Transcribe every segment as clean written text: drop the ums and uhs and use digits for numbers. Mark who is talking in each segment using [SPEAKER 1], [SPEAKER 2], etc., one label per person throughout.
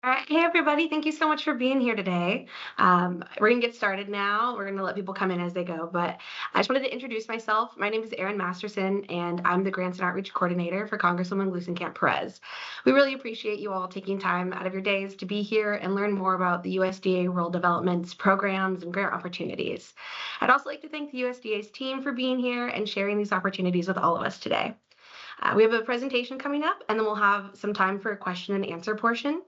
[SPEAKER 1] All right. Hey, everybody. Thank you so much for being here today. We're going to get started now. We're going to let people come in as they go. But I just wanted to introduce myself. My name is Erin Masterson, and I'm the Grants and Outreach Coordinator for Congresswoman Glusenkamp Perez. We really appreciate you all taking time out of your days to be here and learn more about the USDA rural development's programs and grant opportunities. I'd also like to thank the USDA's team for being here and sharing these opportunities with all of us today. We have a presentation coming up, and then we'll have some time for a question and answer portion.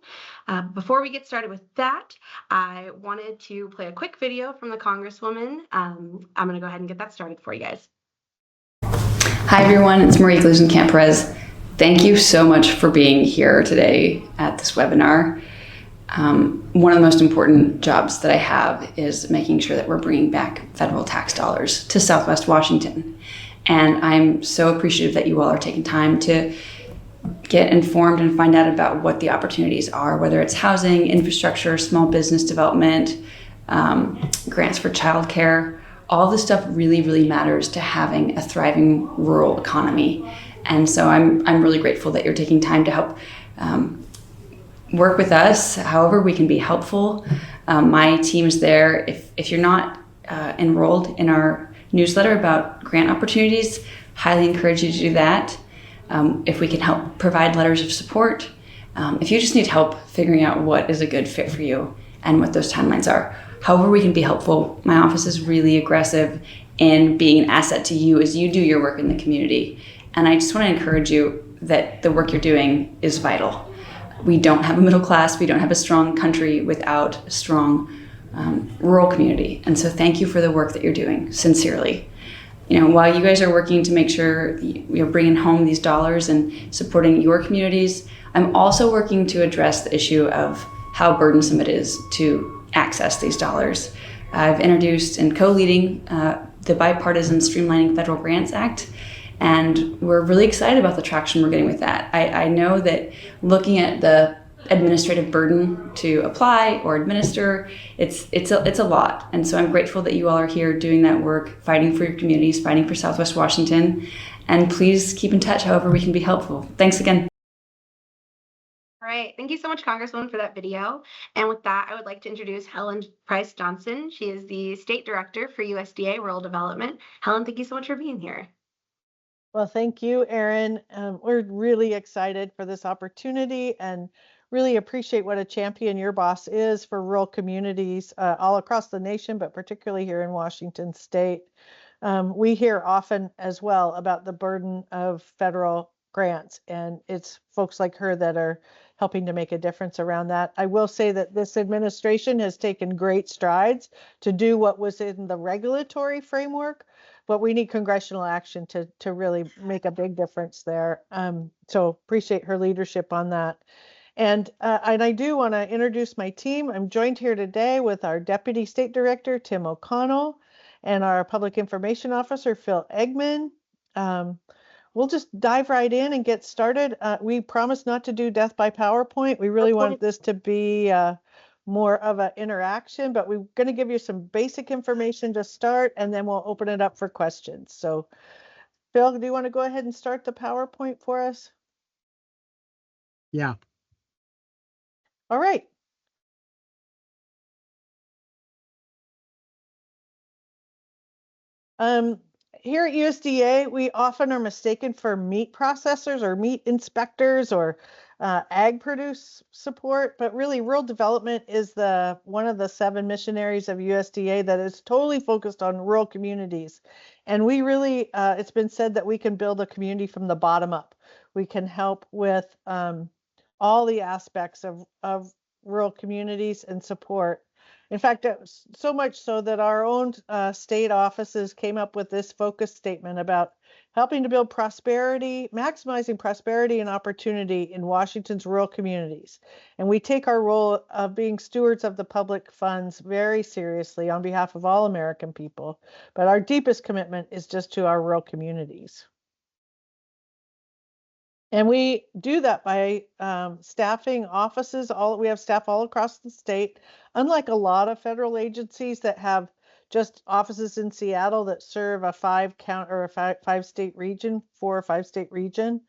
[SPEAKER 1] Before we get started with that, I wanted to play a quick video from the Congresswoman. I'm going to go ahead and get that started for you guys.
[SPEAKER 2] Hi everyone, it's Marie Glusenkamp Perez. Thank you so much for being here today at this webinar. One of the most important jobs that I have is making sure that we're bringing back federal tax dollars to Southwest Washington. And I'm so appreciative that you all are taking time to get informed and find out about what the opportunities are, whether it's housing, infrastructure, small business development, grants for childcare. All this stuff really, really matters to having a thriving rural economy. And so I'm really grateful that you're taking time to help work with us, however we can be helpful. My team is there. If you're not enrolled in our newsletter about grant opportunities, highly encourage you to do that. If we can help provide letters of support, if you just need help figuring out what is a good fit for you and what those timelines are, however we can be helpful, my office is really aggressive in being an asset to you as you do your work in the community. And I just want to encourage you that the work you're doing is vital. We don't have a middle class, we don't have a strong country without a strong rural community. And so thank you for the work that you're doing, sincerely. While you guys are working to make sure you're bringing home these dollars and supporting your communities, I'm also working to address the issue of how burdensome it is to access these dollars. I've introduced and co-leading the Bipartisan Streamlining Federal Grants Act, and we're really excited about the traction we're getting with that. I know that looking at the administrative burden to apply or administer, it's a lot. And so I'm grateful that you all are here doing that work, fighting for your communities, fighting for Southwest Washington. And please keep in touch however we can be helpful. Thanks again.
[SPEAKER 1] All right. Thank you so much, Congresswoman, for that video. And with that, I would like to introduce Helen Price Johnson. She is the State Director for USDA Rural Development. Helen, thank you so much for being here.
[SPEAKER 3] Well, thank you, Erin. We're really excited for this opportunity and really appreciate what a champion your boss is for rural communities all across the nation, but particularly here in Washington State. We hear often as well about the burden of federal grants, and it's folks like her that are helping to make a difference around that. I will say that this administration has taken great strides to do what was in the regulatory framework, but we need congressional action to really make a big difference there. So appreciate her leadership on that. And I do want to introduce my team. I'm joined here today with our Deputy State Director, Tim O'Connell, and our Public Information Officer, Phil Eggman. We'll just dive right in and get started. We promise not to do death by PowerPoint. We really want this to be more of an interaction, but we're going to give you some basic information to start, and then we'll open it up for questions. So, Phil, do you want to go ahead and start the PowerPoint for us?
[SPEAKER 4] Yeah.
[SPEAKER 3] All right. Here at USDA, we often are mistaken for meat processors or meat inspectors or ag produce support, but really rural development is one of the 7 missionaries of USDA that is totally focused on rural communities. And we really, it's been said that we can build a community from the bottom up. We can help with all the aspects of rural communities and support. In fact, so much so that our own state offices came up with this focus statement about helping to build prosperity, maximizing prosperity and opportunity in Washington's rural communities. And we take our role of being stewards of the public funds very seriously on behalf of all American people. But our deepest commitment is just to our rural communities. And we do that by staffing offices. We have staff all across the state. Unlike a lot of federal agencies that have just offices in Seattle that serve a 5 state region, 4 or 5 state region,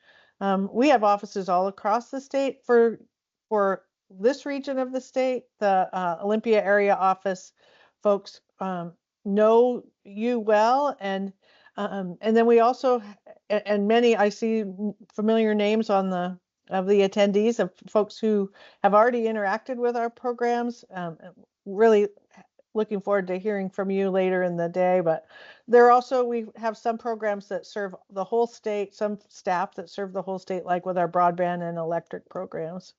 [SPEAKER 3] we have offices all across the state for this region of the state, the Olympia area office folks know you well, and then we also and many I see familiar names on the of the attendees of folks who have already interacted with our programs. Really looking forward to hearing from you later in the day, but we have some programs that serve the whole state, some staff that serve the whole state, like with our broadband and electric programs.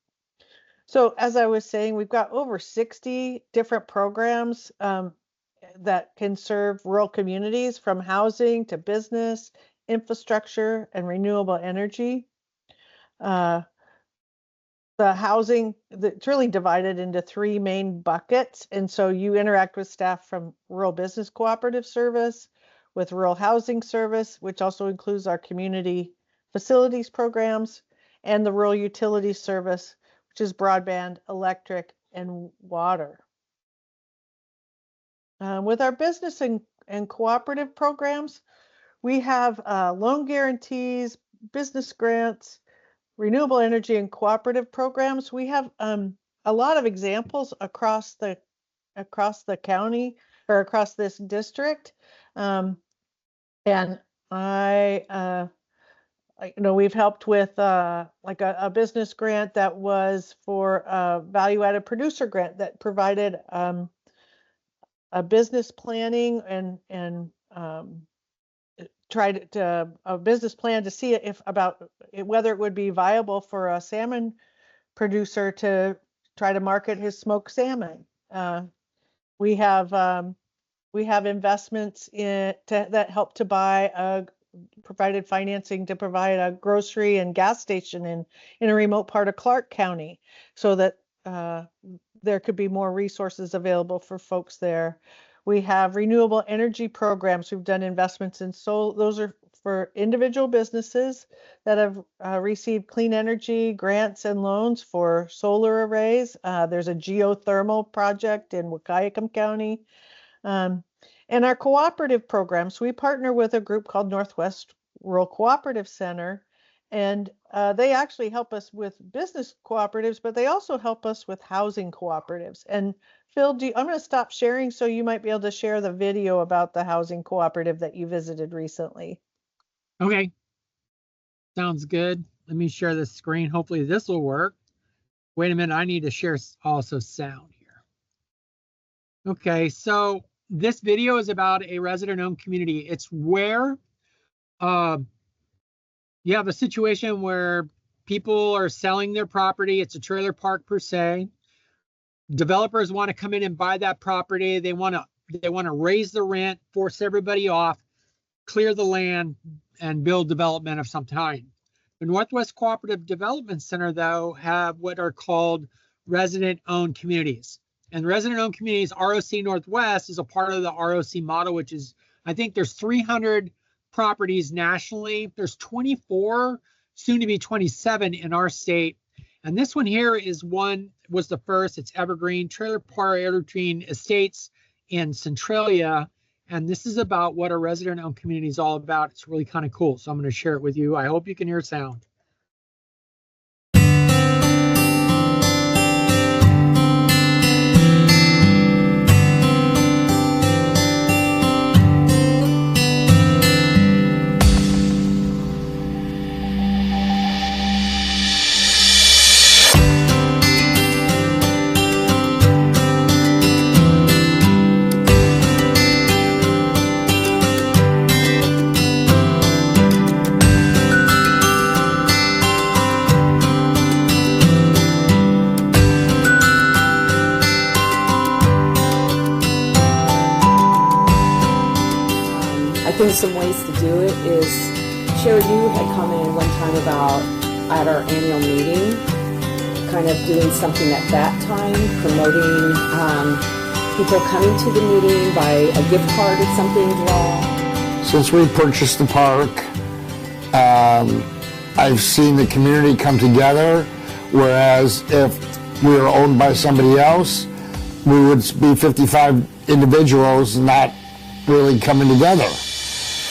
[SPEAKER 3] So as I was saying, we've got over 60 different programs that can serve rural communities, from housing to business, infrastructure, and renewable energy. The housing, it's really divided into 3 main buckets. And so you interact with staff from Rural Business Cooperative Service, with Rural Housing Service, which also includes our community facilities programs, and the Rural Utilities Service, which is broadband, electric, and water. With our business and cooperative programs, we have loan guarantees, business grants, renewable energy, and cooperative programs. We have a lot of examples across the county or across this district, and we've helped with like a business grant that was for a value-added producer grant that provided a business planning and tried to a business plan to see whether it would be viable for a salmon producer to try to market his smoked salmon. We have investments that help to provided financing to provide a grocery and gas station in a remote part of Clark County, so that there could be more resources available for folks there. We have renewable energy programs. We've done investments in those are for individual businesses that have received clean energy grants and loans for solar arrays. There's a geothermal project in Wahkiakum County. And our cooperative programs, we partner with a group called Northwest Rural Cooperative Center, and they actually help us with business cooperatives, but they also help us with housing cooperatives. And Phil, I'm going to stop sharing so you might be able to share the video about the housing cooperative that you visited recently.
[SPEAKER 4] Okay. Sounds good. Let me share the screen. Hopefully this will work. Wait a minute. I need to share also sound here. Okay. So this video is about a resident-owned community. It's where you have a situation where people are selling their property. It's a trailer park per se. Developers want to come in and buy that property. They want to raise the rent, force everybody off, clear the land, and build development of some kind. The Northwest Cooperative Development Center, though, have what are called resident-owned communities. And resident-owned communities, ROC Northwest is a part of the ROC model, which is, I think there's 300 properties nationally. There's 24, soon to be 27 in our state. And this one here was the first. It's Evergreen, Trailer Park Evergreen Estates in Centralia. And this is about what a resident-owned community is all about. It's really kind of cool. So I'm going to share it with you. I hope you can hear sound.
[SPEAKER 5] I think some ways to do it is, Sherry, you had commented one time about at our annual meeting, kind of doing something at that time, promoting people coming to the meeting, by a gift card or something draw.
[SPEAKER 6] Since we purchased the park, I've seen the community come together, whereas if we were owned by somebody else, we would be 55 individuals not really coming together.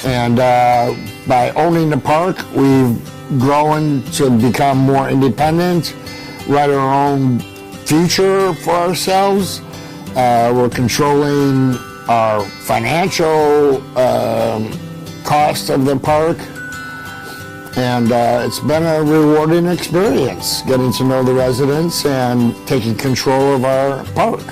[SPEAKER 6] And by owning the park, we've grown to become more independent, write our own future for ourselves. We're controlling our financial cost of the park. And it's been a rewarding experience getting to know the residents and taking control of our park.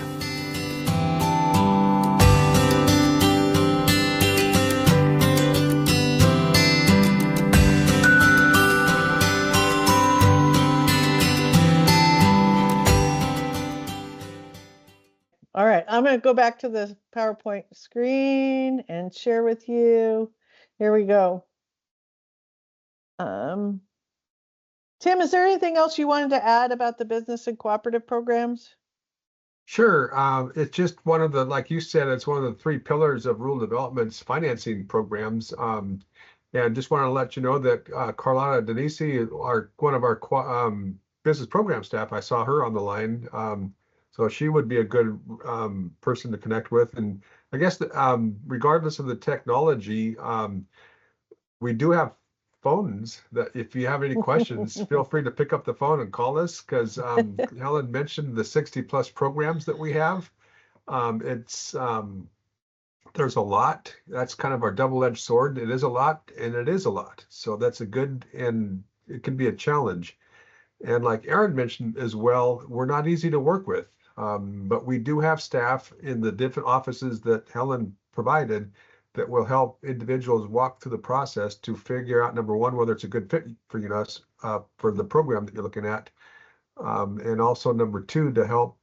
[SPEAKER 3] All right, I'm going to go back to the PowerPoint screen and share with you. Here we go. Tim, is there anything else you wanted to add about the business and cooperative programs?
[SPEAKER 7] Sure. It's just one of the, like you said, it's one of the three pillars of rural development's financing programs. And just want to let you know that Carlotta Denisi, one of our business program staff, I saw her on the line. So she would be a good person to connect with. And I guess that, regardless of the technology, we do have phones that if you have any questions, feel free to pick up the phone and call us, because Helen mentioned the 60+ programs that we have. There's a lot. That's kind of our double-edged sword. It is a lot, and it is a lot. So that's a good, and it can be a challenge. And like Aaron mentioned as well, we're not easy to work with, but we do have staff in the different offices that Helen provided that will help individuals walk through the process to figure out, number one, whether it's a good fit for for the program that you're looking at. And also number two, to help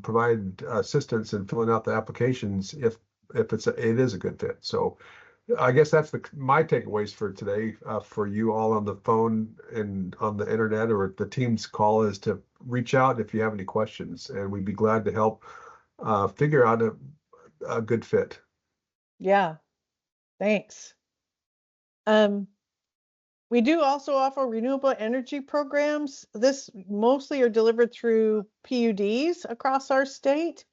[SPEAKER 7] provide assistance in filling out the applications if it is a good fit. So I guess that's my takeaways for today for you all on the phone and on the internet or the team's call, is to reach out if you have any questions, and we'd be glad to help figure out a good fit.
[SPEAKER 3] Yeah, thanks. We do also offer renewable energy programs. This mostly are delivered through PUDs across our state.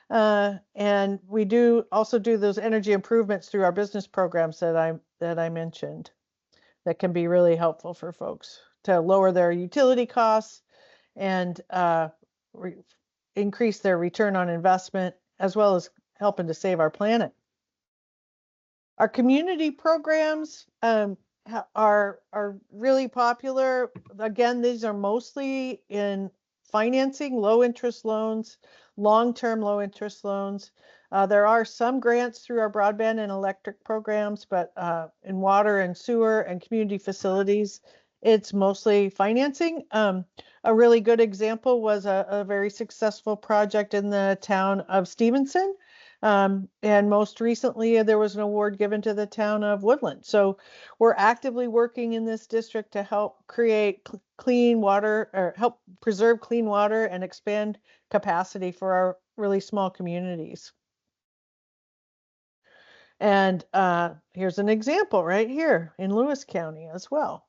[SPEAKER 3] And we do also do those energy improvements through our business programs that I mentioned, that can be really helpful for folks to lower their utility costs and increase their return on investment, as well as helping to save our planet. Our community programs are really popular. Again, these are mostly in financing, low interest loans, long-term low interest loans. There are some grants through our broadband and electric programs, but in water and sewer and community facilities, it's mostly financing. A really good example was a very successful project in the town of Stevenson. And most recently, there was an award given to the town of Woodland. So we're actively working in this district to help create clean water, or help preserve clean water and expand capacity for our really small communities. And here's an example right here in Lewis County as well.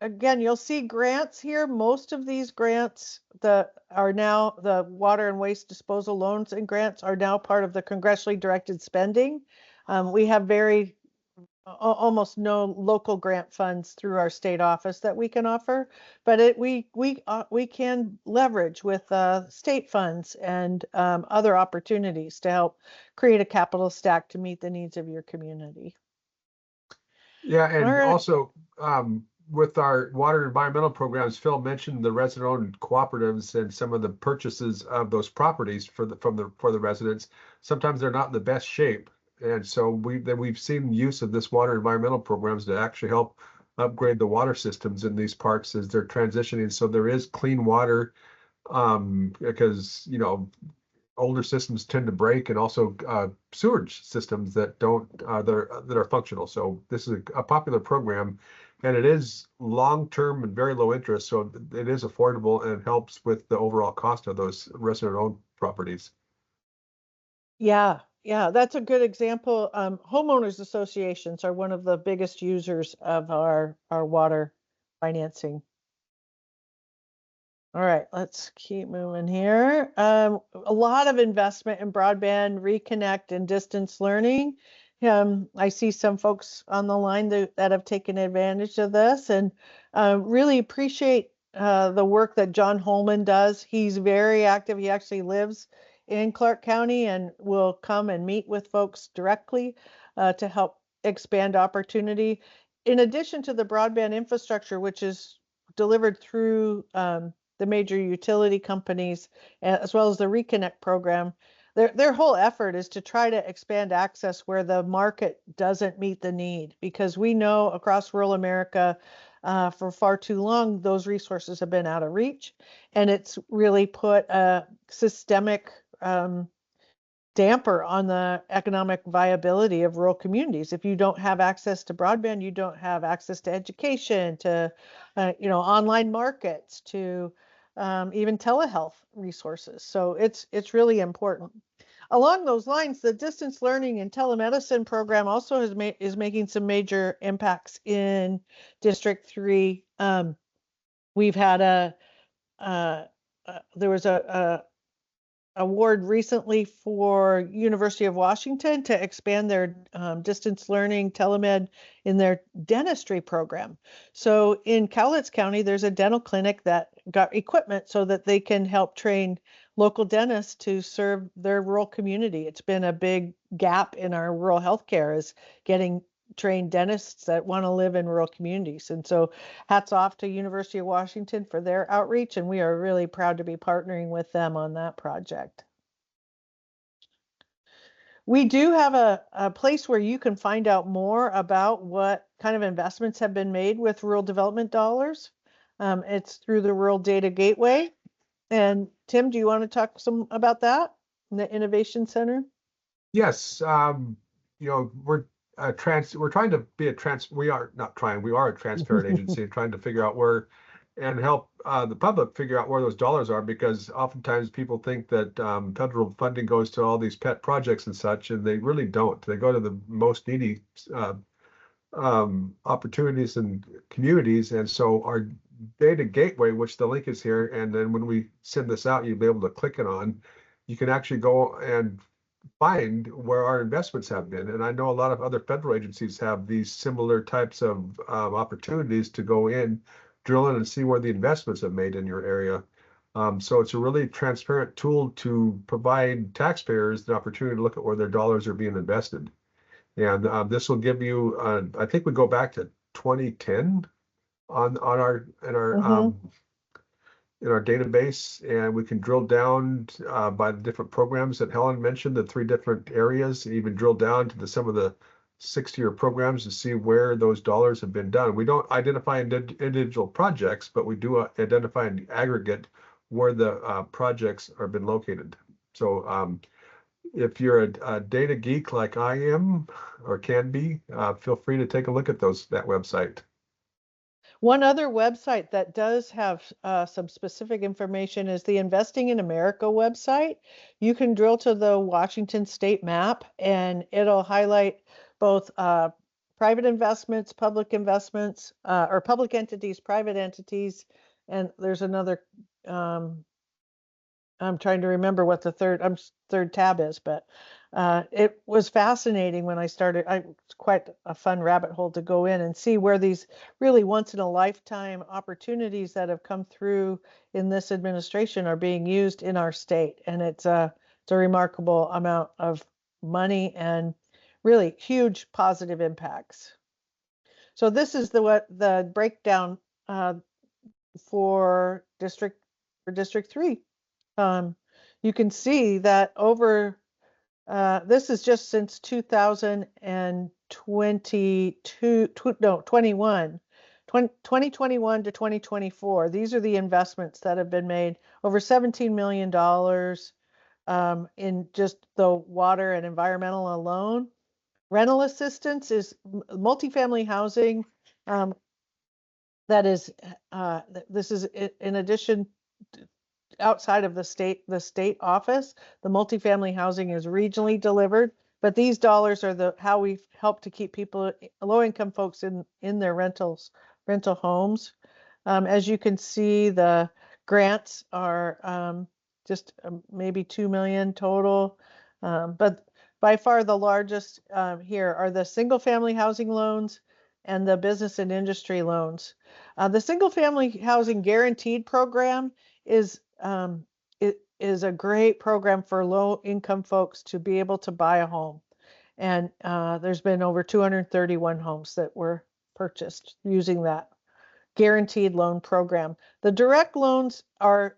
[SPEAKER 3] Again, you'll see grants here. Most of these grants that are now the water and waste disposal loans and grants are now part of the congressionally directed spending. We have almost no local grant funds through our state office that we can offer, but we can leverage with state funds and other opportunities to help create a capital stack to meet the needs of your community.
[SPEAKER 7] Yeah, and also with our water and environmental programs, Phil mentioned the resident-owned cooperatives and some of the purchases of those properties for the residents. Sometimes they're not in the best shape, and so we've seen use of this water environmental programs to actually help upgrade the water systems in these parks as they're transitioning. So there is clean water, because older systems tend to break, and also sewage systems that are functional. So this is a popular program, and it is long-term and very low interest. So it is affordable and helps with the overall cost of those resident-owned properties.
[SPEAKER 3] Yeah, that's a good example. Homeowners associations are one of the biggest users of our water financing. All right, let's keep moving here. A lot of investment in broadband, reconnect, and distance learning. I see some folks on the line that have taken advantage of this, and really appreciate the work that John Holman does. He's very active. He actually lives in Clark County and will come and meet with folks directly to help expand opportunity. In addition to the broadband infrastructure, which is delivered through the major utility companies, as well as the Reconnect program, their whole effort is to try to expand access where the market doesn't meet the need, because we know across rural America for far too long, those resources have been out of reach, and it's really put a systemic damper on the economic viability of rural communities. If you don't have access to broadband, you don't have access to education, to online markets, to even telehealth resources. So it's really important. Along those lines, the distance learning and telemedicine program also is making some major impacts in District 3. We've had there was a award recently for University of Washington to expand their distance learning telemed in their dentistry program. So in Cowlitz County, there's a dental clinic that got equipment so that they can help train local dentists to serve their rural community. It's been a big gap in our rural healthcare, is getting trained dentists that want to live in rural communities. And so hats off to University of Washington for their outreach, and we are really proud to be partnering with them on that project. We do have a place where you can find out more about what kind of investments have been made with rural development dollars. It's through the Rural Data Gateway. And Tim, do you want to talk some about that in the Innovation Center?
[SPEAKER 7] Yes, we're trying to be we are not trying, we are a transparent agency trying to figure out where and help the public figure out where those dollars are, because oftentimes people think that federal funding goes to all these pet projects and such, and they really don't. They go to the most needy opportunities and communities. And so our data gateway, which the link is here, and then when we send this out, you'll be able to click it on. You can actually go and find where our investments have been. And I know a lot of other federal agencies have these similar types of opportunities to go in, drill in, and see where the investments have made in your area. So it's a really transparent tool to provide taxpayers the opportunity to look at where their dollars are being invested. And this will give you, I think we go back to 2010 on our in our database, and we can drill down by the different programs that Helen mentioned, the 3 different areas, and even drill down to some of the 6-tier programs to see where those dollars have been done. We don't identify individual projects, but we do identify in the aggregate where the projects are been located. So if you're a data geek like I am or can be, feel free to take a look at that website.
[SPEAKER 3] One other website that does have some specific information is the Investing in America website. You can drill to the Washington state map, and it'll highlight both private investments, public investments, or public entities, private entities, and there's another, I'm trying to remember what the third tab is, but it was fascinating when I started. It's quite a fun rabbit hole to go in and see where these really once in a lifetime opportunities that have come through in this administration are being used in our state. And it's a remarkable amount of money and really huge positive impacts. So this is the breakdown for District 3. You can see that over this is just since 2021 to 2024. These are the investments that have been made, over $17 million in just the water and environmental alone. Rental assistance is multifamily housing. That is, this is in addition outside of the state office. The multifamily housing is regionally delivered, but these dollars are how we help to keep people, low-income folks, in their rental homes. As you can see, the grants are just maybe 2 million total, but by far the largest here are the single-family housing loans. and the business and industry loans. The single family housing guaranteed program is it is a great program for low income folks to be able to buy a home. And there's been over 231 homes that were purchased using that guaranteed loan program. The direct loans are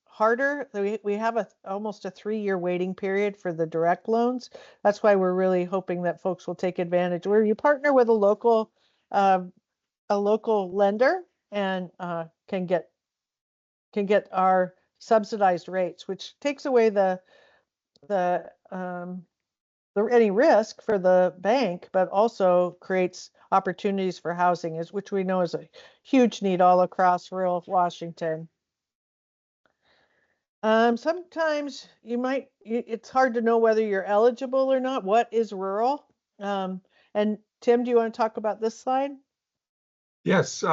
[SPEAKER 3] harder. We have almost a 3-year waiting period for the direct loans. That's why we're really hoping that folks will take advantage. Where you partner with a local lender and can get our subsidized rates, which takes away the any risk for the bank, but also creates opportunities for housing, which we know is a huge need all across rural Washington. Sometimes it's hard to know whether you're eligible or not. What is rural? And Tim, do you want to talk about this slide?
[SPEAKER 7] Yes,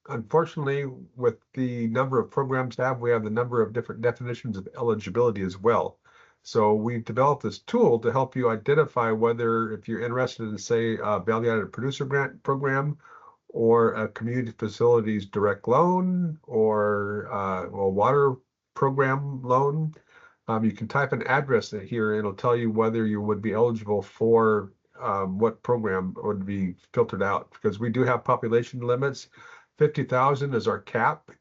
[SPEAKER 7] unfortunately, with the number of programs we have the number of different definitions of eligibility as well. So we developed this tool to help you identify whether, if you're interested in, say, a value-added producer grant program or a community facilities direct loan or a water program loan, you can type an address in here and it'll tell you whether you would be eligible for what program would be filtered out, because we do have population limits. 50,000 is our cap.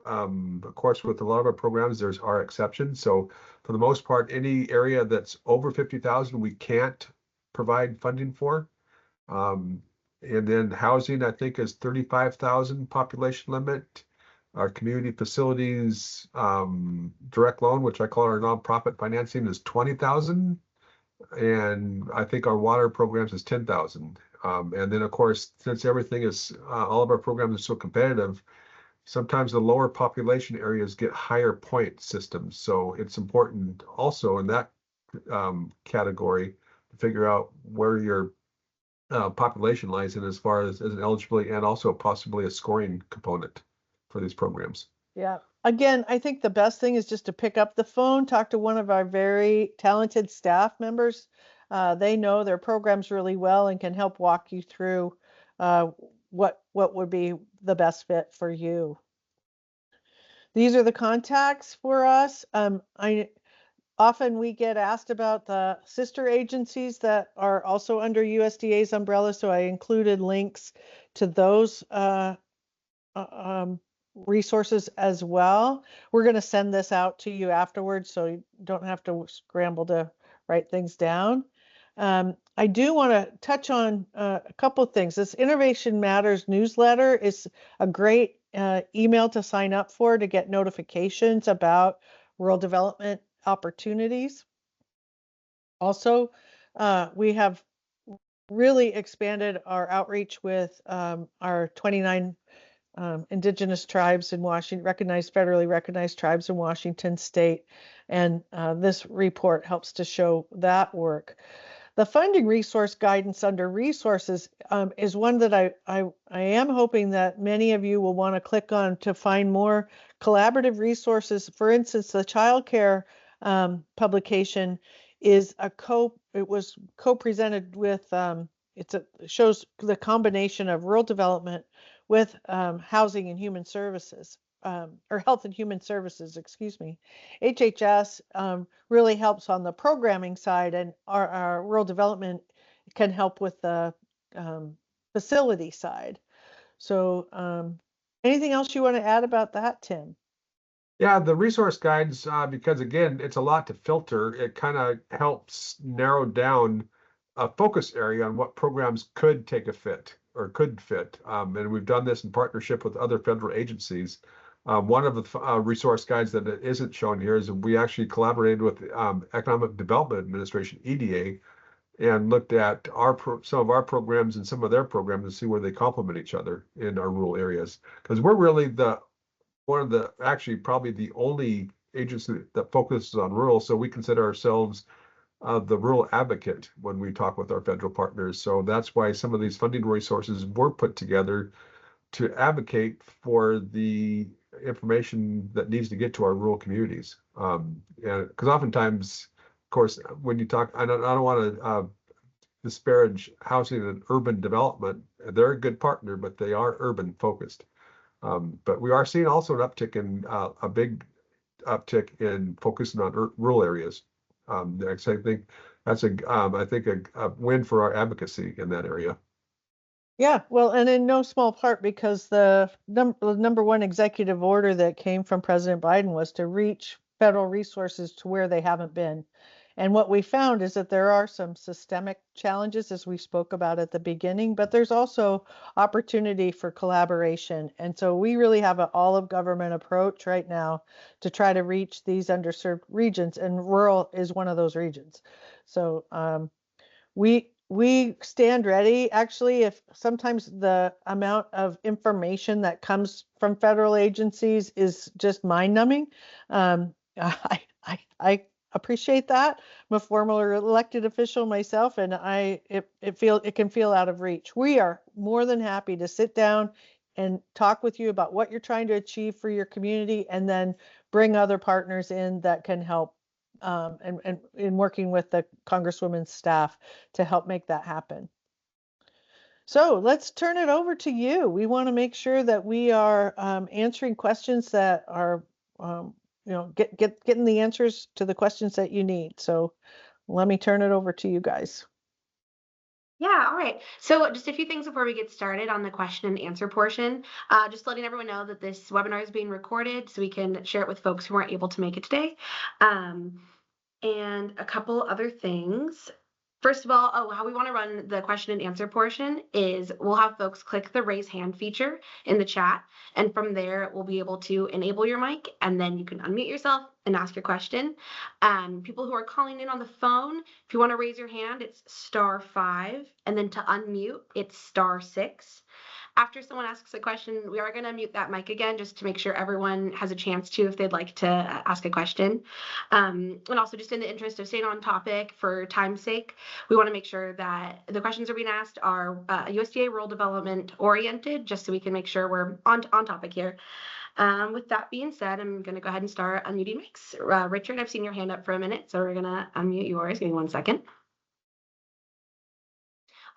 [SPEAKER 7] Of course, with a lot of our programs, there's our exceptions. So for the most part, any area that's over 50,000, we can't provide funding for. And then housing, I think, is 35,000 population limit. Our community facilities direct loan, which I call our nonprofit financing, is 20,000. And I think our water programs is 10,000. And then, of course, since everything is, all of our programs are so competitive, sometimes the lower population areas get higher point systems. So it's important also in that category to figure out where your population lies in as far as an eligibility and also possibly a scoring component for these programs.
[SPEAKER 3] Yeah. Again, I think the best thing is just to pick up the phone, talk to one of our very talented staff members. They know their programs really well and can help walk you through what would be the best fit for you. These are the contacts for us. Often we get asked about the sister agencies that are also under USDA's umbrella, so I included links to those resources as well. We're going to send this out to you afterwards, so you don't have to scramble to write things down. I do want to touch on a couple of things. This Innovation Matters newsletter is a great email to sign up for to get notifications about rural development opportunities. Also, we have really expanded our outreach with our 29 indigenous tribes in Washington, federally recognized tribes in Washington state. And this report helps to show that work. The funding resource guidance under resources is one that I am hoping that many of you will want to click on to find more collaborative resources. For instance, the child care publication is it was co-presented with, shows the combination of rural development with housing and human services, or health and human services, excuse me. HHS really helps on the programming side, and our rural development can help with the facility side. So anything else you want to add about that, Tim?
[SPEAKER 7] Yeah, the resource guides, because again, it's a lot to filter, it kind of helps narrow down a focus area on what programs could take a fit or could fit. And we've done this in partnership with other federal agencies. One of the resource guides that isn't shown here is we actually collaborated with Economic Development Administration, EDA, and looked at some of our programs and some of their programs to see where they complement each other in our rural areas. Because we're really actually probably the only agency that focuses on rural, so we consider ourselves the rural advocate when we talk with our federal partners. So that's why some of these funding resources were put together to advocate for the information that needs to get to our rural communities. And because oftentimes, of course, when you talk, I don't want to disparage housing and urban development. They're a good partner, but they are urban focused. But we are seeing also an uptick in a big uptick in focusing on rural areas. Next, I think that's a win for our advocacy in that area.
[SPEAKER 3] Yeah, well, and in no small part because the number one executive order that came from President Biden was to reach federal resources to where they haven't been. And what we found is that there are some systemic challenges, as we spoke about at the beginning, but there's also opportunity for collaboration. And so we really have an all of government approach right now to try to reach these underserved regions, and rural is one of those regions. So we stand ready. Actually, if sometimes the amount of information that comes from federal agencies is just mind-numbing, I appreciate that. I'm a former elected official myself, and it can feel out of reach. We are more than happy to sit down and talk with you about what you're trying to achieve for your community, and then bring other partners in that can help, and in working with the Congresswoman's staff to help make that happen. So let's turn it over to you. We want to make sure that we are answering questions that are, getting the answers to the questions that you need. So let me turn it over to you guys.
[SPEAKER 1] Yeah, all right. So just a few things before we get started on the question and answer portion. Just letting everyone know that this webinar is being recorded so we can share it with folks who weren't able to make it today. And a couple other things. First of all, how we want to run the question and answer portion is we'll have folks click the raise hand feature in the chat. And from there, we'll be able to enable your mic, and then you can unmute yourself and ask your question. People who are calling in on the phone, if you want to raise your hand, it's *5. And then to unmute, it's *6. After someone asks a question, we are going to mute that mic again just to make sure everyone has a chance to if they'd like to ask a question. And also, just in the interest of staying on topic for time's sake, we want to make sure that the questions that are being asked are USDA rural development oriented, just so we can make sure we're on topic here. With that being said, I'm going to go ahead and start unmuting mics. Richard, I've seen your hand up for a minute, so we're going to unmute yours. Give me 1 second.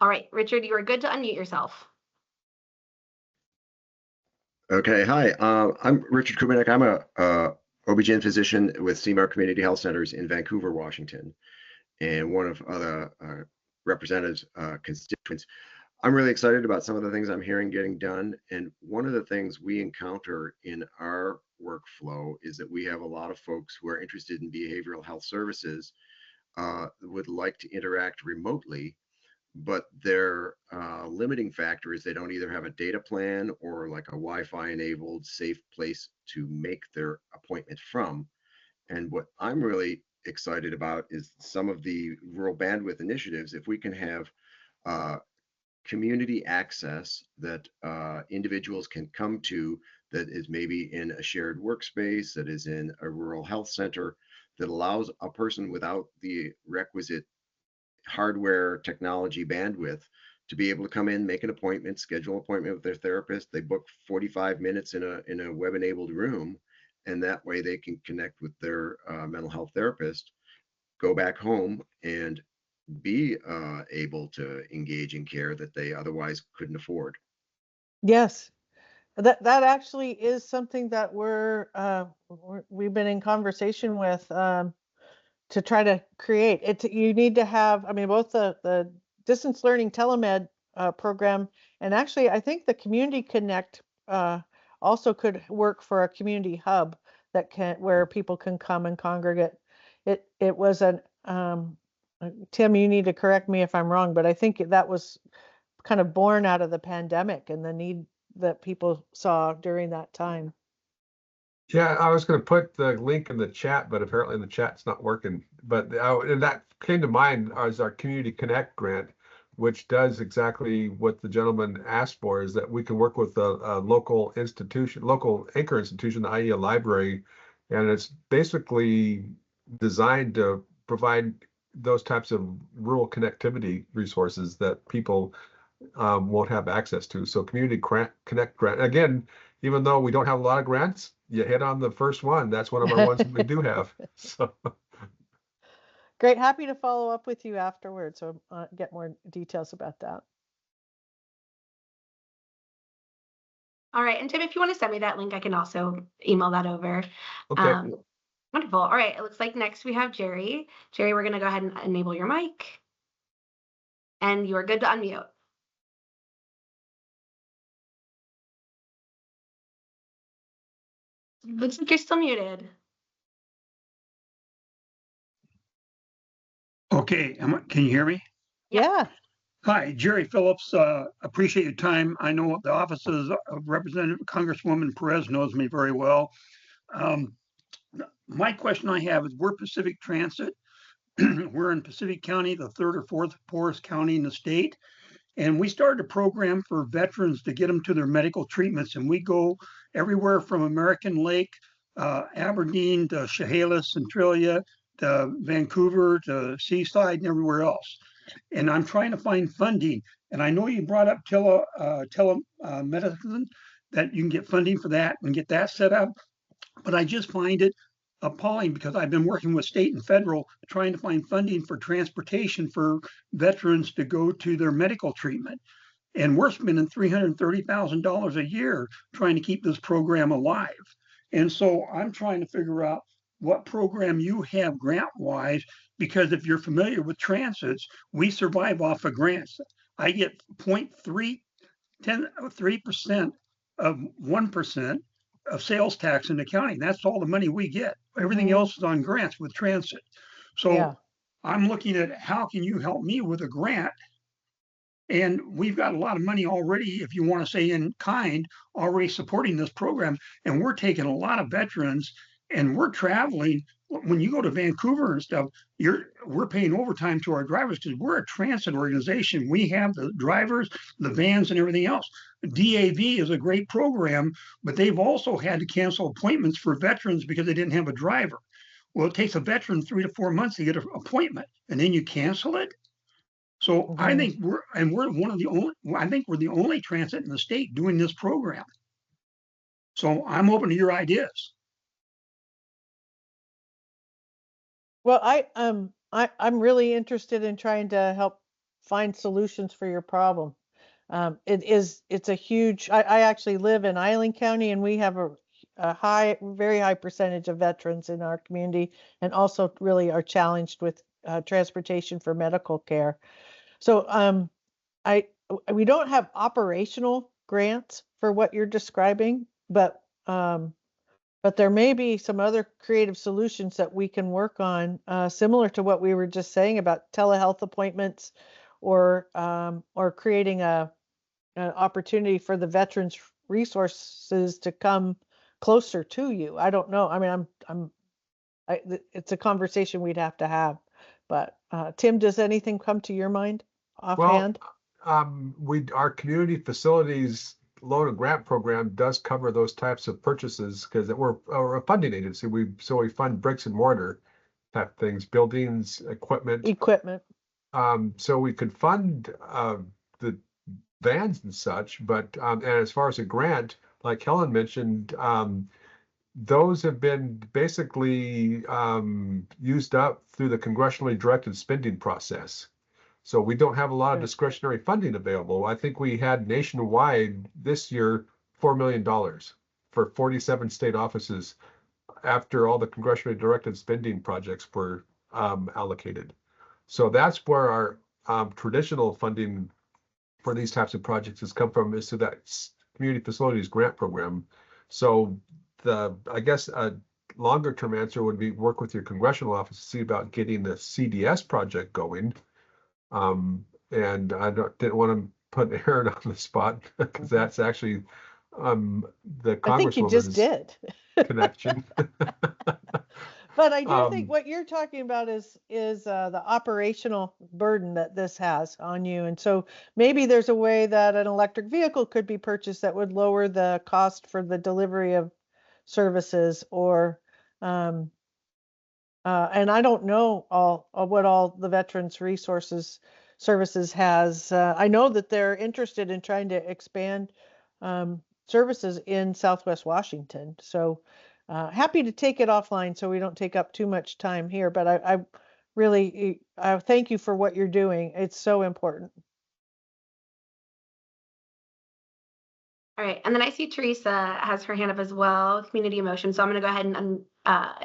[SPEAKER 1] All right, Richard, you are good to unmute yourself.
[SPEAKER 8] Okay, hi, I'm Richard Kubinek. I'm a OB-GYN physician with CMAR Community Health Centers in Vancouver, Washington, and one of other representatives' constituents. I'm really excited about some of the things I'm hearing getting done, and one of the things we encounter in our workflow is that we have a lot of folks who are interested in behavioral health services, would like to interact remotely, but their limiting factor is they don't either have a data plan or like a Wi-Fi enabled safe place to make their appointment from. And what I'm really excited about is some of the rural bandwidth initiatives. If we can have community access that individuals can come to, that is maybe in a shared workspace, that is in a rural health center, that allows a person without the requisite hardware technology bandwidth to be able to come in, make an appointment, schedule an appointment with their therapist. They book 45 minutes in a web enabled room, and that way they can connect with their mental health therapist, go back home, and be able to engage in care that they otherwise couldn't afford.
[SPEAKER 3] Yes, that actually is something that we've been in conversation with, to try to create it. You need to have, I mean, both the distance learning telemed program, and actually I think the Community Connect also could work for a community hub where people can come and congregate. It was an Tim, you need to correct me if I'm wrong, but I think that was kind of born out of the pandemic and the need that people saw during that time.
[SPEAKER 7] Yeah, I was going to put the link in the chat, but apparently the chat's not working. But and that came to mind as our Community Connect grant, which does exactly what the gentleman asked for, is that we can work with a local institution, local anchor institution, i.e. a library, and it's basically designed to provide those types of rural connectivity resources that people won't have access to. So Community Connect grant, again, even though we don't have a lot of grants, you hit on the first one. That's one of our ones that we do have. So
[SPEAKER 3] Great. Happy to follow up with you afterwards, so get more details about that.
[SPEAKER 1] All right. And Tim, if you want to send me that link, I can also email that over.
[SPEAKER 7] Okay.
[SPEAKER 1] Wonderful. All right. It looks like next we have Jerry. Jerry, we're going to go ahead and enable your mic. And you are good to unmute. Looks like you're still muted.
[SPEAKER 9] Okay, can you hear me?
[SPEAKER 3] Yeah.
[SPEAKER 9] Hi, Jerry Phillips. Appreciate your time. I know the offices of Representative Congresswoman Perez knows me very well. My question I have is, we're Pacific Transit. We're in Pacific County, the third or fourth poorest county in the state. And we started a program for veterans to get them to their medical treatments. And we go everywhere from American Lake, Aberdeen to Chehalis, Centralia, to Vancouver, to Seaside, and everywhere else. And I'm trying to find funding. And I know you brought up telemedicine, that you can get funding for that and get that set up. But I just find it appalling, because I've been working with state and federal trying to find funding for transportation for veterans to go to their medical treatment. And we're spending $330,000 a year trying to keep this program alive. And so I'm trying to figure out what program you have grant wise, because if you're familiar with transits, we survive off of grants. I get 3% of 1% of sales tax in the county. That's all the money we get. Everything else is on grants with transit. So I'm looking at, how can you help me with a grant? And we've got a lot of money already, if you want to say in kind, already supporting this program. And we're taking a lot of veterans, and we're traveling. When you go to Vancouver and stuff, we're paying overtime to our drivers, because we're a transit organization. We have the drivers, the vans, and everything else. DAV is a great program, but they've also had to cancel appointments for veterans because they didn't have a driver. Well, it takes a veteran 3 to 4 months to get an appointment, and then you cancel it. So I think we're one of the only, I think we're the only transit in the state doing this program. So I'm open to your ideas.
[SPEAKER 3] Well, I'm really interested in trying to help find solutions for your problem. It's a huge, I actually live in Island County, and we have a very high percentage of veterans in our community, and also really are challenged with transportation for medical care. So we don't have operational grants for what you're describing, but there may be some other creative solutions that we can work on, similar to what we were just saying about telehealth appointments, or creating an opportunity for the veterans resources to come closer to you. I don't know. I mean, it's a conversation we'd have to have. But Tim, does anything come to your mind offhand?
[SPEAKER 7] Well, our community facilities loan and grant program does cover those types of purchases, because we're a funding agency. We fund bricks and mortar type things, buildings, equipment. So we could fund the vans and such, but and as far as a grant, like Helen mentioned, those have been basically used up through the congressionally directed spending process. So we don't have a lot of discretionary funding available. I think we had nationwide this year $4 million for 47 state offices after all the congressionally directed spending projects were allocated. So that's where our traditional funding for these types of projects has come from, is through that community facilities grant program. So I guess a longer term answer would be work with your congressional office to see about getting the CDS project going. And I didn't want to put Aaron on the spot, because that's actually the Congresswoman's
[SPEAKER 3] I think you just did.
[SPEAKER 7] connection.
[SPEAKER 3] But I do think what you're talking about is the operational burden that this has on you. And so maybe there's a way that an electric vehicle could be purchased that would lower the cost for the delivery of services, or and I don't know what all the Veterans Resources Services has. I know that they're interested in trying to expand services in Southwest Washington. So happy to take it offline so we don't take up too much time here. But I really, thank you for what you're doing. It's so important.
[SPEAKER 1] All right, and then I see Teresa has her hand up as well, community emotion. So I'm going to go ahead and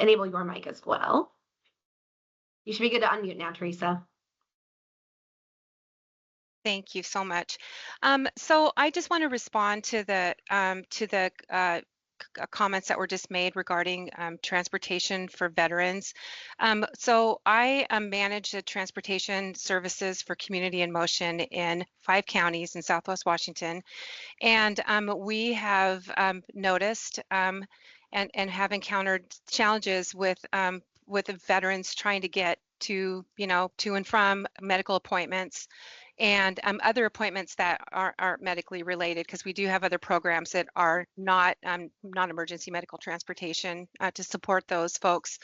[SPEAKER 1] enable your mic as well. You should be good to unmute now, Teresa.
[SPEAKER 10] Thank you so much. So I just want to respond to the comments that were just made regarding transportation for veterans. So I manage the transportation services for Community in Motion in 5 counties in Southwest Washington. And we have noticed and have encountered challenges with the veterans trying to get to, to and from medical appointments and other appointments that aren't medically related, because we do have other programs that are not non-emergency medical transportation to support those folks.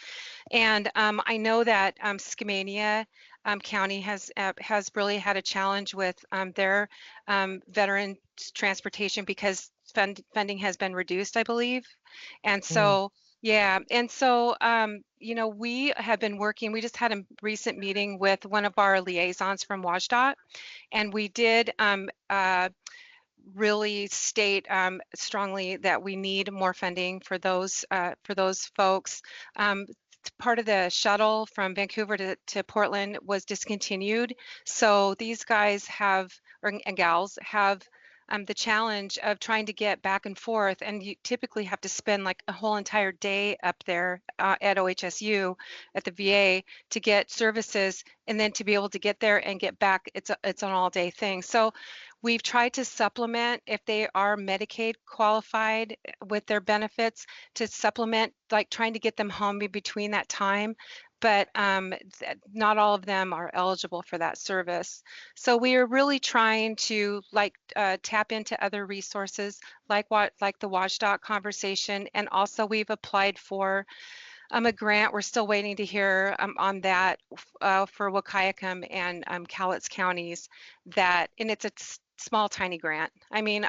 [SPEAKER 10] And I know that Skamania County has really had a challenge with their veteran transportation because funding has been reduced, I believe. And so, yeah, and so, we have been working, we just had a recent meeting with one of our liaisons from WashDOT, and we did really state strongly that we need more funding for those folks. Part of the shuttle from Vancouver to Portland was discontinued. So these guys and gals have the challenge of trying to get back and forth, and you typically have to spend like a whole entire day up there at OHSU at the VA to get services, and then to be able to get there and get back, it's an all-day thing. So we've tried to supplement, if they are Medicaid qualified with their benefits, to supplement, like trying to get them home in between that time. But not all of them are eligible for that service. So we are really trying to tap into other resources like the WashDOT conversation, and also we've applied for a grant. We're still waiting to hear on that for Wahkiakum and Cowlitz counties. And it's a small, tiny grant. I mean,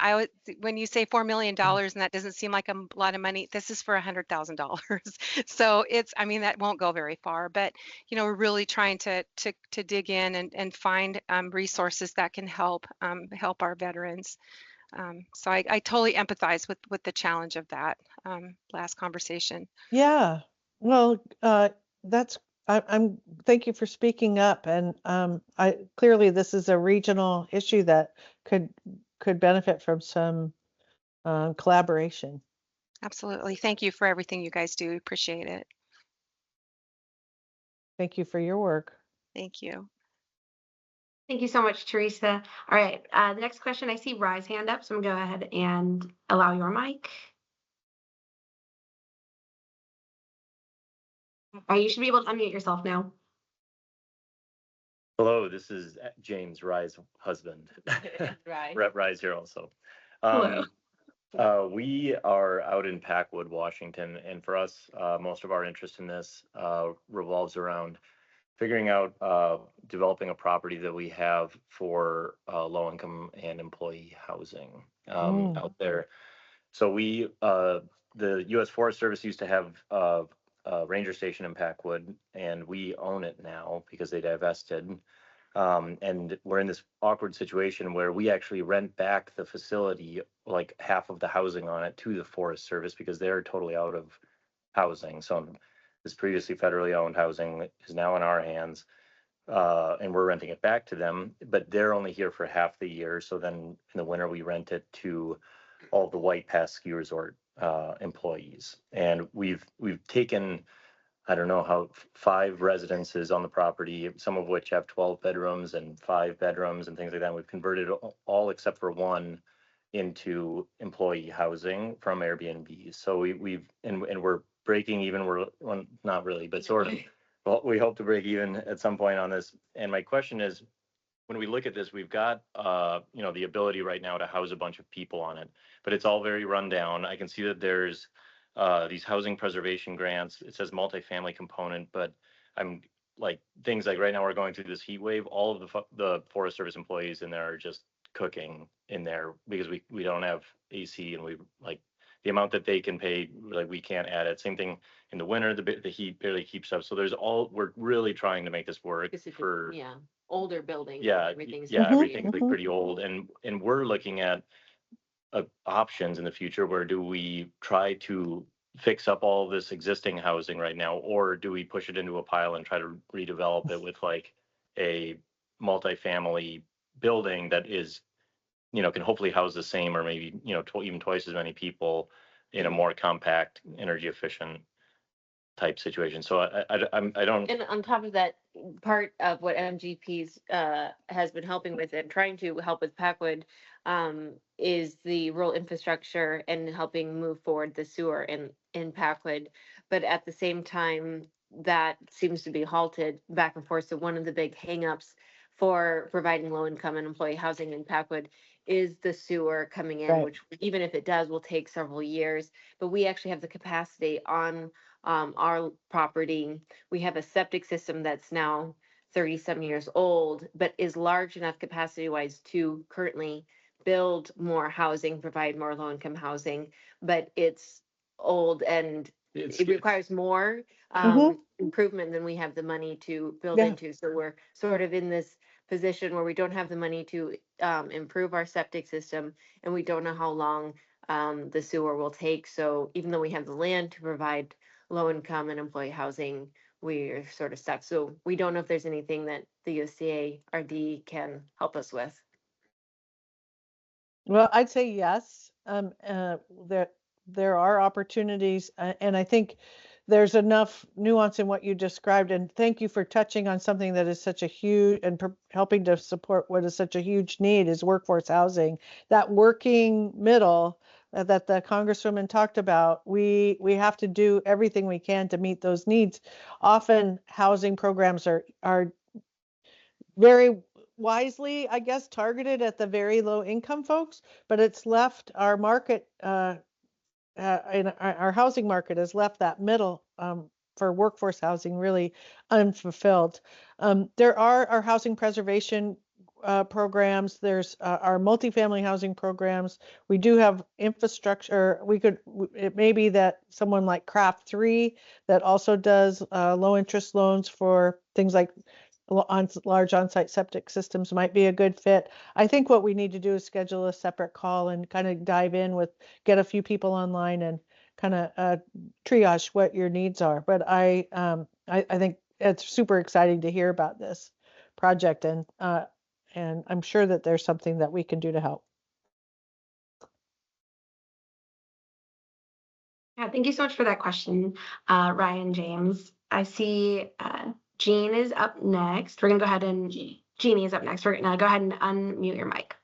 [SPEAKER 10] when you say $4 million and that doesn't seem like a lot of money, this is for $100,000. So that won't go very far. But we're really trying to dig in and find resources that can help our veterans. So I totally empathize with the challenge of that last conversation.
[SPEAKER 3] Yeah. Well, I'm thank you for speaking up, and clearly this is a regional issue that could benefit from some collaboration.
[SPEAKER 10] Absolutely. Thank you for everything you guys do. Appreciate it.
[SPEAKER 3] Thank you for your work.
[SPEAKER 10] Thank you.
[SPEAKER 1] Thank you so much, Teresa. All right, the next question, I see Rye's hand up, so I'm gonna go ahead and allow your mic. You should be able to unmute yourself now.
[SPEAKER 11] Hello, this is James Rye's husband. Rep Rye's here also. We are out in Packwood, Washington, and for us, most of our interest in this revolves around figuring out developing a property that we have for low-income and employee housing out there. So the U.S. Forest Service used to have a ranger station in Packwood, and we own it now because they divested. And we're in this awkward situation where we actually rent back the facility, like half of the housing on it, to the Forest Service because they're totally out of housing. So this previously federally owned housing is now in our hands, and we're renting it back to them, but they're only here for half the year. So then in the winter, we rent it to all the White Pass Ski Resort employees. And we've taken, I don't know how, 5 residences on the property, some of which have 12 bedrooms and 5 bedrooms and things like that. And we've converted all except for one into employee housing from Airbnb. So we're breaking even. Well, not really, but sort of. Well, we hope to break even at some point on this. And my question is, when we look at this, we've got the ability right now to house a bunch of people on it, but it's all very run down. I can see that there's these housing preservation grants. It says multifamily component, but I'm like, things like right now we're going through this heat wave. All of the Forest Service employees in there are just cooking in there because we don't have AC, and we the amount that they can pay, like we can't add it. Same thing in the winter, the heat barely keeps up. So we're really trying to make this work for
[SPEAKER 12] older buildings.
[SPEAKER 11] Everything's like pretty old, and we're looking at options in the future. Where do we try to fix up all this existing housing right now, or do we push it into a pile and try to redevelop it with like a multifamily building that is, can hopefully house the same or maybe, even twice as many people in a more compact, energy efficient type situation. So I don't.
[SPEAKER 12] And on top of that, part of what MGP's has been helping with and trying to help with Packwood is the rural infrastructure and helping move forward the sewer in Packwood. But at the same time, that seems to be halted back and forth. So one of the big hangups for providing low income and employee housing in Packwood is the sewer coming in, which even if it does, will take several years. But we actually have the capacity on our property. We have a septic system that's now 37 years old, but is large enough capacity wise to currently build more housing, provide more low income housing, but it's old and it requires more improvement than we have the money to build into. So we're sort of in this position where we don't have the money to improve our septic system, and we don't know how long the sewer will take. So even though we have the land to provide low income and employee housing, we're sort of stuck. So we don't know if there's anything that the USDA RD can help us with.
[SPEAKER 3] Well, I'd say yes. There are opportunities, and I think there's enough nuance in what you described. And thank you for touching on something that is such a huge and helping to support what is such a huge need is workforce housing. That working middle that the Congresswoman talked about, we have to do everything we can to meet those needs. Often housing programs are very wisely, I guess, targeted at the very low income folks, but it's left our market, in our housing market has left that middle for workforce housing really unfulfilled. There are our housing preservation programs. There's our multifamily housing programs. We do have infrastructure. It may be that someone like Craft 3 that also does low interest loans for things like large on-site septic systems might be a good fit. I think what we need to do is schedule a separate call and kind of dive in get a few people online and kind of triage what your needs are. But I think it's super exciting to hear about this project, and I'm sure that there's something that we can do to help.
[SPEAKER 1] Yeah, thank you so much for that question, Ryan James. I see Jean is up next. We're going to go ahead and Jeannie is up next. We're going to go ahead and unmute your mic.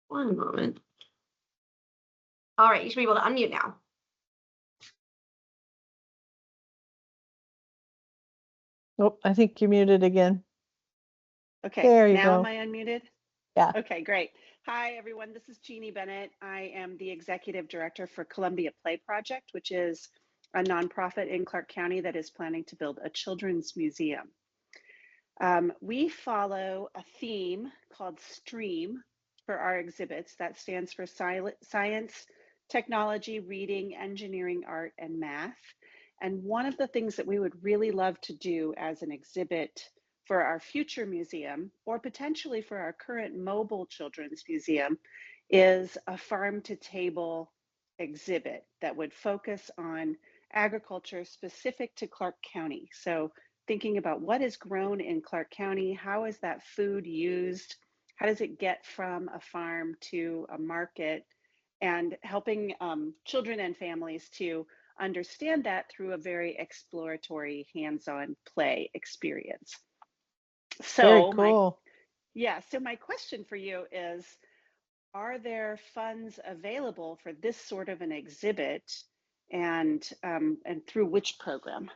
[SPEAKER 1] One moment. All right, you should be able to unmute now.
[SPEAKER 3] Oh, I think you're muted again.
[SPEAKER 13] Okay,
[SPEAKER 3] there you
[SPEAKER 13] now
[SPEAKER 3] go.
[SPEAKER 13] Am I unmuted?
[SPEAKER 3] Yeah.
[SPEAKER 13] Okay, great. Hi, everyone. This is Jeannie Bennett. I am the Executive Director for Columbia Play Project, which is a nonprofit in Clark County that is planning to build a children's museum. We follow a theme called STREAM for our exhibits. That stands for science, technology, reading, engineering, art, and math. And one of the things that we would really love to do as an exhibit for our future museum, or potentially for our current mobile children's museum, is a farm to table exhibit that would focus on agriculture specific to Clark County. So thinking about what is grown in Clark County, how is that food used, how does it get from a farm to a market, and helping children and families to understand that through a very exploratory hands-on play experience. So
[SPEAKER 3] very cool.
[SPEAKER 13] So my question for you is, are there funds available for this sort of an exhibit, and through which program?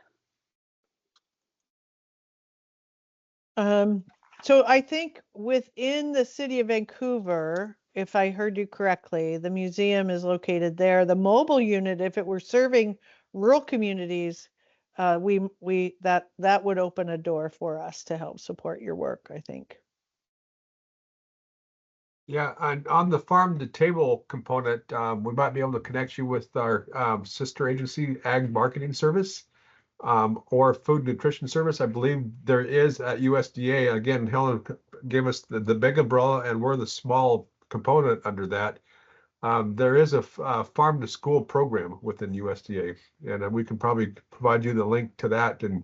[SPEAKER 3] So I think within the city of Vancouver, if I heard you correctly, the museum is located there. The mobile unit, if it were serving rural communities, that would open a door for us to help support your work, I think.
[SPEAKER 7] Yeah, and on the farm to table component, we might be able to connect you with our sister agency, Ag Marketing Service, or Food Nutrition Service. I believe there is at USDA. Again, Helen gave us the big umbrella, and we're the small component under that. There is a farm to school program within USDA, and we can probably provide you the link to that and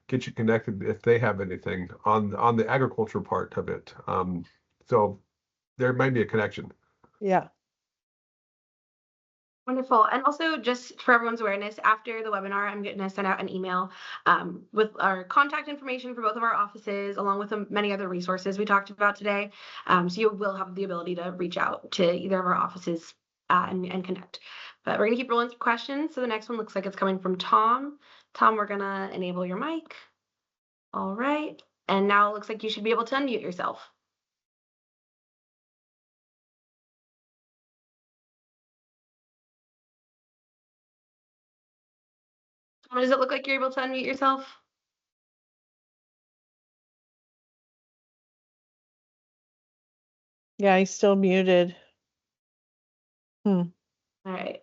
[SPEAKER 7] get you connected if they have anything on the agriculture part of it. So there might be a connection.
[SPEAKER 3] Yeah.
[SPEAKER 1] Wonderful. And also, just for everyone's awareness, after the webinar, I'm going to send out an email with our contact information for both of our offices, along with many other resources we talked about today. So you will have the ability to reach out to either of our offices and connect. But we're going to keep rolling through questions. So the next one looks like it's coming from Tom. Tom, we're going to enable your mic. All right. And now it looks like you should be able to unmute yourself. Does it look like you're able to unmute yourself?
[SPEAKER 3] Yeah, he's still muted.
[SPEAKER 1] All right.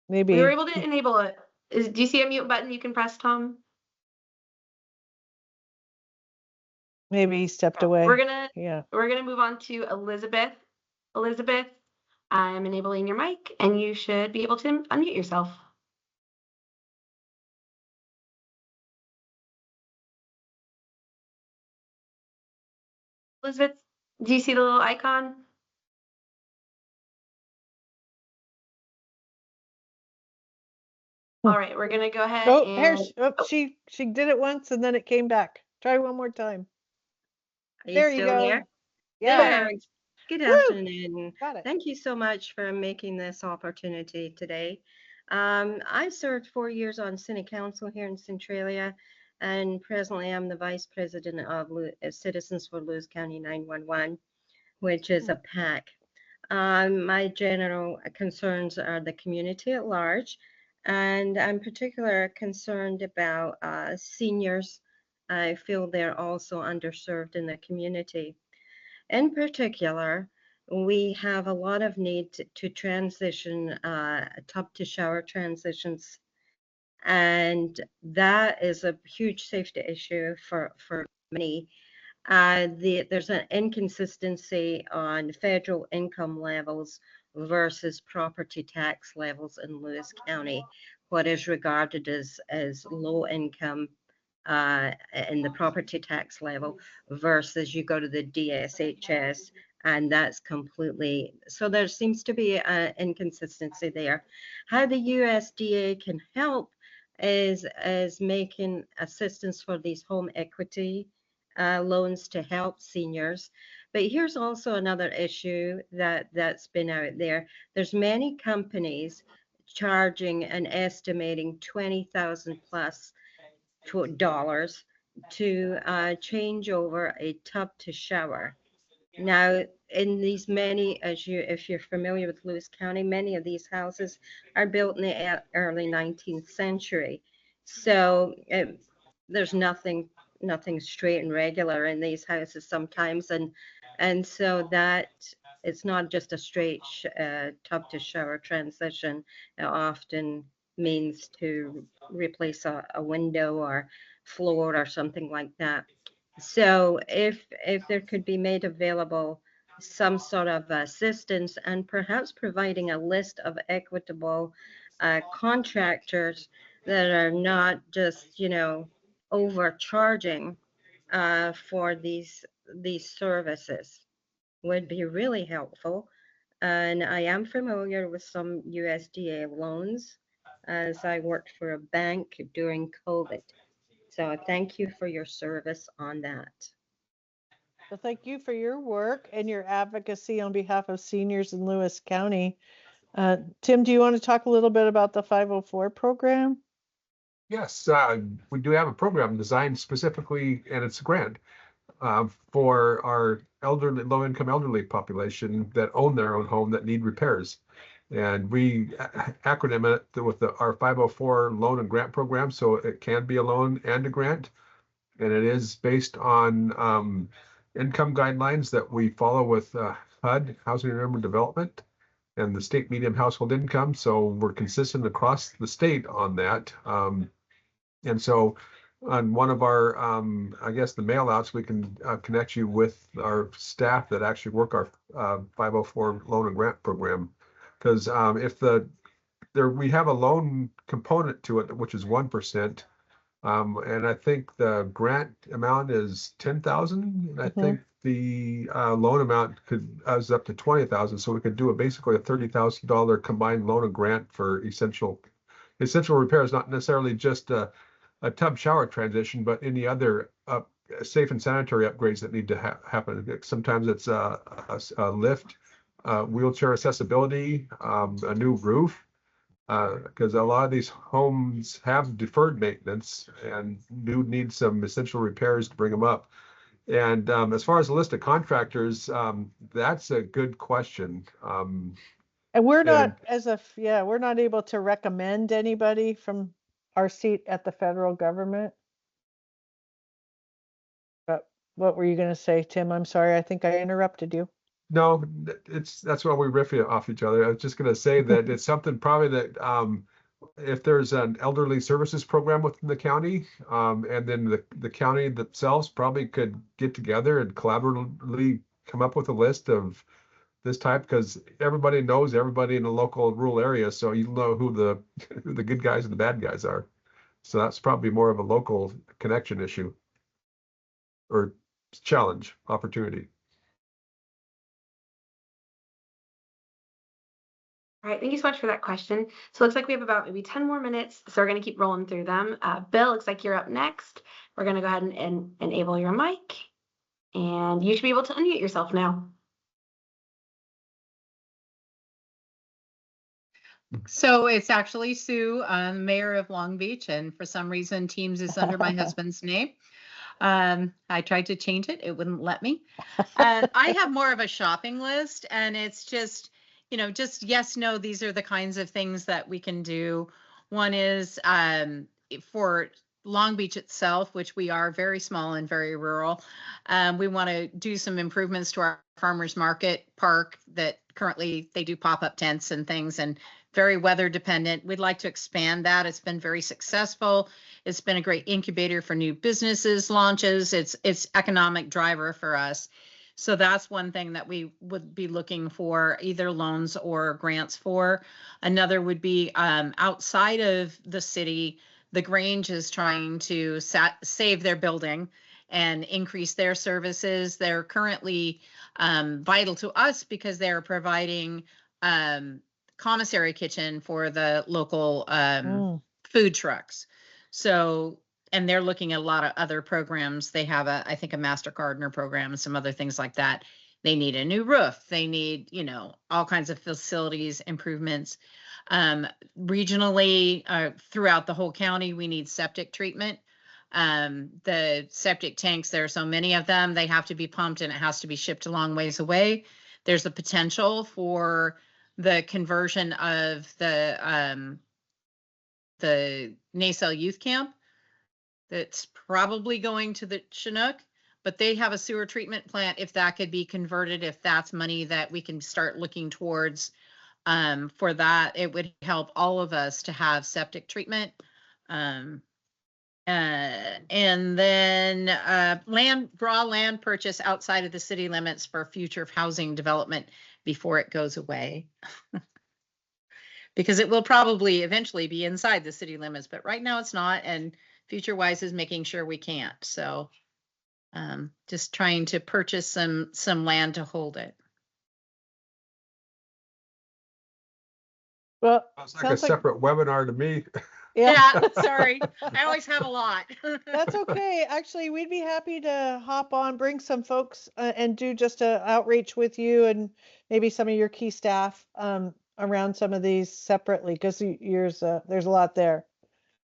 [SPEAKER 3] Maybe.
[SPEAKER 1] We were able to enable it. Do you see a mute button you can press, Tom?
[SPEAKER 3] Maybe he stepped away.
[SPEAKER 1] We're gonna move on to Elizabeth. Elizabeth, I'm enabling your mic, and you should be able to unmute yourself. Elizabeth, do you see the little icon? All right, we're gonna go ahead
[SPEAKER 3] she did it once and then it came back. Try one more time.
[SPEAKER 14] Are
[SPEAKER 3] there
[SPEAKER 14] you
[SPEAKER 3] you
[SPEAKER 14] still
[SPEAKER 3] go.
[SPEAKER 14] there?
[SPEAKER 3] Yeah.
[SPEAKER 14] Good afternoon.
[SPEAKER 3] Got it.
[SPEAKER 14] Thank you so much for making this opportunity today. I served 4 years on City Council here in Centralia, and presently I'm the Vice President of Citizens for Lewis County 911, which is a PAC. My general concerns are the community at large, and I'm particularly concerned about seniors. I feel they're also underserved in the community. In particular, we have a lot of need to transition tub to shower transitions, and that is a huge safety issue for many. There's an inconsistency on federal income levels versus property tax levels in Lewis County, what is regarded as low income in the property tax level versus you go to the DSHS and that's completely, so there seems to be an inconsistency there. How the USDA can help is making assistance for these home equity loans to help seniors. But here's also another issue that's been out there. There's many companies charging and estimating 20,000 plus dollars to change over a tub to shower. Now, in these many, if you're familiar with Lewis County, many of these houses are built in the early 19th century. So there's nothing straight and regular in these houses sometimes, and so that it's not just a straight tub to shower transition. It often means to replace a window or floor or something like that. So if there could be made available some sort of assistance and perhaps providing a list of equitable contractors that are not just, overcharging for these services would be really helpful. And I am familiar with some USDA loans as I worked for a bank during COVID. So thank you for your service on that.
[SPEAKER 3] Well, thank you for your work and your advocacy on behalf of seniors in Lewis County. Tim, do you want to talk a little bit about the 504 program?
[SPEAKER 7] Yes, we do have a program designed specifically, and it's a grant for our elderly, low-income elderly population that own their own home that need repairs. And we acronym it with our 504 loan and grant program, so it can be a loan and a grant. And it is based on income guidelines that we follow with HUD, Housing and Urban Development, and the state median household income. So we're consistent across the state on that. And so on one of our, I guess the mail outs, we can connect you with our staff that actually work our 504 loan and grant program. Because if we have a loan component to it, which is 1%. And I think the grant amount is 10,000. I think the loan amount is up to 20,000. So we could do basically a $30,000 combined loan and grant for essential repairs, not necessarily just a tub shower transition, but any other safe and sanitary upgrades that need to happen. Sometimes it's a lift, wheelchair accessibility, a new roof. Because a lot of these homes have deferred maintenance and do need some essential repairs to bring them up. And as far as the list of contractors, that's a good question.
[SPEAKER 3] And we're not, we're not able to recommend anybody from our seat at the federal government. But what were you going to say, Tim? I'm sorry, I think I interrupted you.
[SPEAKER 7] No, that's why we riff off each other. I was just going to say that it's something probably that if there's an elderly services program within the county, and then the county themselves probably could get together and collaboratively come up with a list of this type, because everybody knows everybody in the local rural area, so you know who the good guys and the bad guys are. So that's probably more of a local connection issue or challenge, opportunity.
[SPEAKER 1] All right, thank you so much for that question. So it looks like we have about maybe 10 more minutes, so we're going to keep rolling through them. Bill, looks like you're up next. We're going to go ahead and enable your mic, and you should be able to unmute yourself now.
[SPEAKER 15] So it's actually Sue, I'm mayor of Long Beach, and for some reason Teams is under my husband's name. I tried to change it, it wouldn't let me. And I have more of a shopping list, and it's just, just yes, no, these are the kinds of things that we can do. One is for Long Beach itself, which we are very small and very rural. We want to do some improvements to our farmers market park that currently they do pop-up tents and things, and very weather dependent. We'd like to expand that. It's been very successful. It's been a great incubator for new businesses launches. It's economic driver for us. So that's one thing that we would be looking for either loans or grants for. Another would be outside of the city, the Grange is trying to save their building and increase their services. They're currently vital to us because they're providing commissary kitchen for the local food trucks. So, and they're looking at a lot of other programs. They have I think a Master Gardener program and some other things like that. They need a new roof. They need, all kinds of facilities improvements. Regionally, throughout the whole county, we need septic treatment. The septic tanks, there are so many of them, they have to be pumped and it has to be shipped a long ways away. There's a potential for the conversion of the Nacelle Youth Camp that's probably going to the Chinook, but they have a sewer treatment plant. If that could be converted, if that's money that we can start looking towards for that, it would help all of us to have septic treatment. And then raw land purchase outside of the city limits for future housing development before it goes away. Because it will probably eventually be inside the city limits, but right now it's not, and FutureWise is making sure we can't. So just trying to purchase some land to hold it.
[SPEAKER 3] Well,
[SPEAKER 7] sounds like a separate webinar to me.
[SPEAKER 15] Yeah, sorry. I always have a lot.
[SPEAKER 3] That's okay. Actually, we'd be happy to hop on, bring some folks and do just a outreach with you and maybe some of your key staff around some of these separately, because there's a lot there.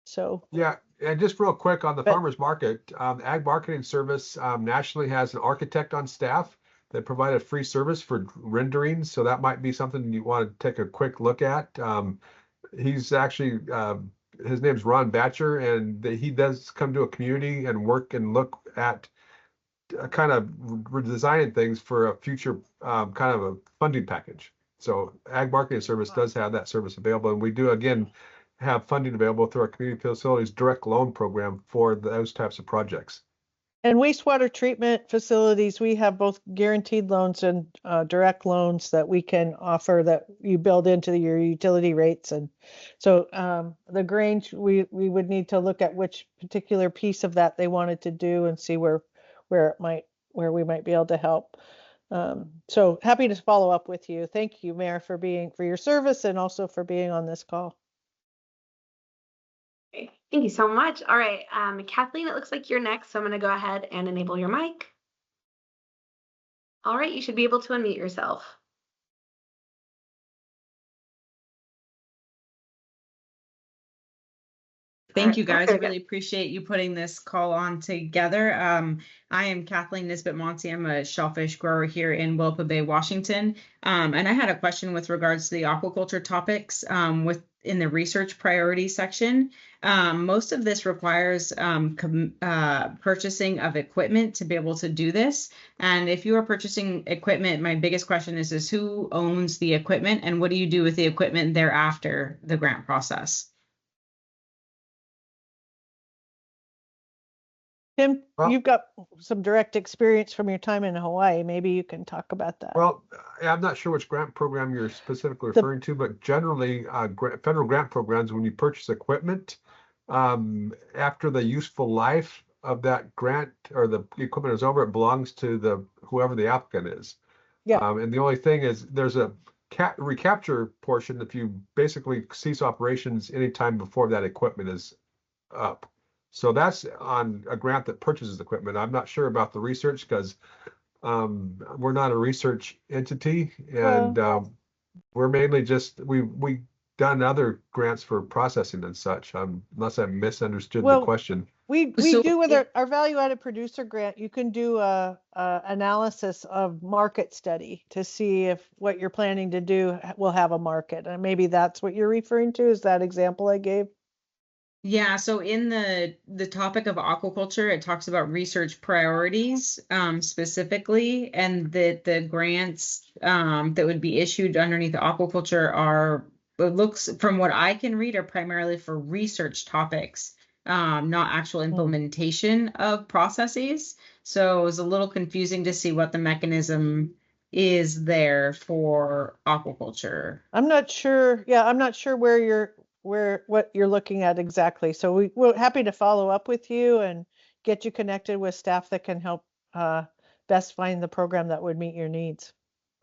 [SPEAKER 3] So
[SPEAKER 7] yeah, and just real quick on the farmers market, Ag Marketing Service nationally has an architect on staff They provide a free service for rendering, so that might be something you want to take a quick look at. He's actually his name's Ron Batcher, and he does come to a community and work and look at kind of redesigning things for a future kind of a funding package. So Ag Marketing Service does have that service available, and we do again have funding available through our community facilities direct loan program for those types of projects.
[SPEAKER 3] And wastewater treatment facilities, we have both guaranteed loans and direct loans that we can offer that you build into your utility rates. And so the Grange, we would need to look at which particular piece of that they wanted to do and see where we might be able to help. So happy to follow up with you. Thank you, Mayor, for your service and also for being on this call.
[SPEAKER 1] Great. Thank you so much. All right, Kathleen, it looks like you're next, so I'm going to go ahead and enable your mic. All right, you should be able to unmute yourself.
[SPEAKER 16] Thank you, guys. I really appreciate you putting this call on together. I am Kathleen Nisbet-Monty. I'm a shellfish grower here in Willapa Bay, Washington. And I had a question with regards to the aquaculture topics in the research priority section. Most of this requires purchasing of equipment to be able to do this. And if you are purchasing equipment, my biggest question is who owns the equipment and what do you do with the equipment thereafter the grant process?
[SPEAKER 3] Tim, you've got some direct experience from your time in Hawaii. Maybe you can talk about that.
[SPEAKER 7] Well, I'm not sure which grant program you're specifically referring to, but generally, federal grant programs, when you purchase equipment, after the useful life of that grant or the equipment is over, it belongs to whoever the applicant is.
[SPEAKER 3] Yeah.
[SPEAKER 7] And the only thing is there's a recapture portion if you basically cease operations anytime before that equipment is up. So that's on a grant that purchases equipment. I'm not sure about the research because we're not a research entity, and we're mainly just we done other grants for processing and such. Unless I misunderstood the question.
[SPEAKER 3] We do with our value-added producer grant. You can do a analysis of market study to see if what you're planning to do will have a market, and maybe that's what you're referring to. Is that example I gave?
[SPEAKER 16] Yeah, so in the topic of aquaculture, it talks about research priorities specifically, and that the grants that would be issued underneath the aquaculture it looks from what I can read, are primarily for research topics, not actual implementation of processes. So it was a little confusing to see what the mechanism is there for aquaculture.
[SPEAKER 3] I'm not sure. Yeah, I'm not sure what you're looking at exactly. So we're happy to follow up with you and get you connected with staff that can help best find the program that would meet your needs.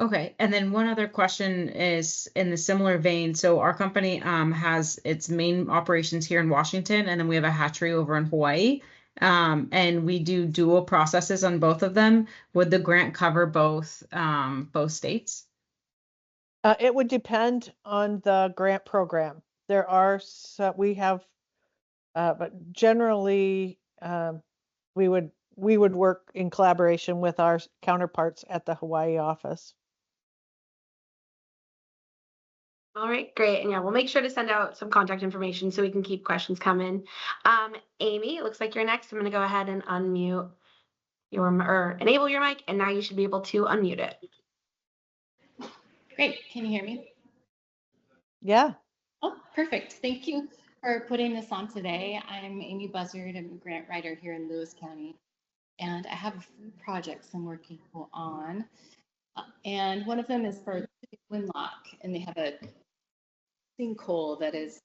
[SPEAKER 16] Okay, and then one other question is in the similar vein. So our company has its main operations here in Washington, and then we have a hatchery over in Hawaii. And we do dual processes on both of them. Would the grant cover both states?
[SPEAKER 3] It would depend on the grant program. There are we have, but generally we would work in collaboration with our counterparts at the Hawaii office.
[SPEAKER 1] All right, great. And yeah, we'll make sure to send out some contact information so we can keep questions coming. Amy, it looks like you're next. I'm going to go ahead and unmute or enable your mic, and now you should be able to unmute it.
[SPEAKER 17] Great. Can you hear me?
[SPEAKER 3] Yeah.
[SPEAKER 17] Oh, perfect. Thank you for putting this on today. I'm Amy Buzzard. I'm a grant writer here in Lewis County, and I have a few projects I'm working on. And one of them is for Windlock, and they have a sinkhole that is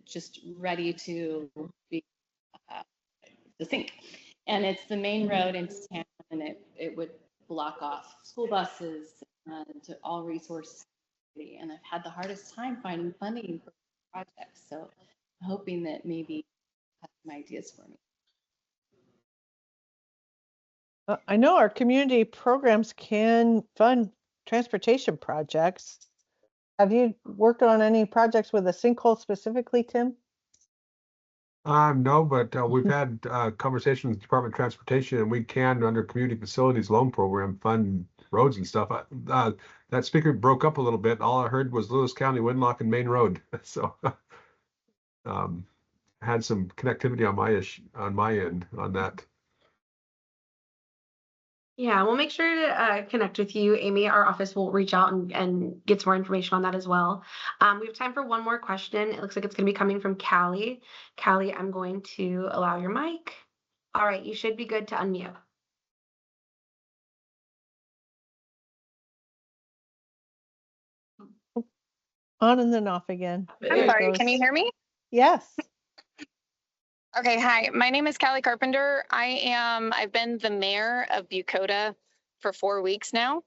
[SPEAKER 17] just ready to be the sink. And it's the main road into town, and it would block off school buses and all resources. And I've had the hardest time finding funding for projects. So I'm hoping that maybe you have some ideas for me.
[SPEAKER 3] I know our community programs can fund transportation projects. Have you worked on any projects with a sinkhole specifically, Tim?
[SPEAKER 7] No, but we've had conversations with the Department of Transportation, and we can, under Community Facilities Loan Program, fund roads and stuff. That speaker broke up a little bit. All I heard was Lewis County, Winlock, and Main Road. So had some connectivity on my end on that.
[SPEAKER 1] Yeah, we'll make sure to connect with you, Amy. Our office will reach out and get some more information on that as well. We have time for one more question. It looks like it's going to be coming from Callie. Callie, I'm going to allow your mic. All right, you should be good to unmute.
[SPEAKER 3] On and then off again.
[SPEAKER 18] I'm sorry, can you hear me?
[SPEAKER 3] Yes.
[SPEAKER 18] Okay, hi. My name is Callie Carpenter. I've been the mayor of Bucota for 4 weeks now.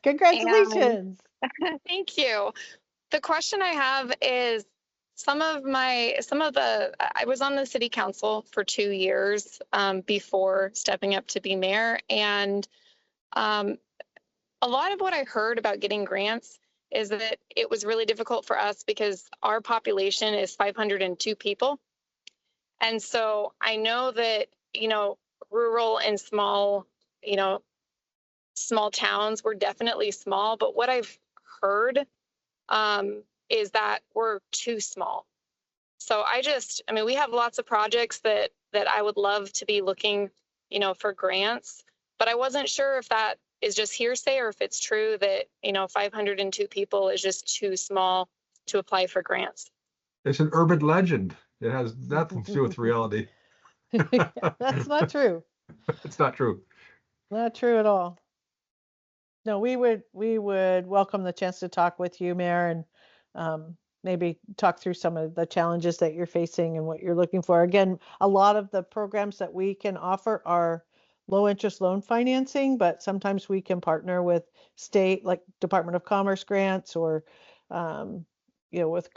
[SPEAKER 3] Congratulations.
[SPEAKER 18] And, thank you. The question I have is I was on the city council for 2 years before stepping up to be mayor. And a lot of what I heard about getting grants is that it was really difficult for us because our population is 502 people. And so I know that, rural and small towns were definitely small, but what I've heard is that we're too small. So we have lots of projects that I would love to be looking, for grants, but I wasn't sure if that is just hearsay or if it's true that, 502 people is just too small to apply for grants.
[SPEAKER 7] It's an urban legend. It has nothing to do with reality.
[SPEAKER 3] That's not true.
[SPEAKER 7] It's not true.
[SPEAKER 3] Not true at all. No, we would welcome the chance to talk with you, Mayor, and maybe talk through some of the challenges that you're facing and what you're looking for. Again, a lot of the programs that we can offer are low interest loan financing, but sometimes we can partner with state, like Department of Commerce grants, or with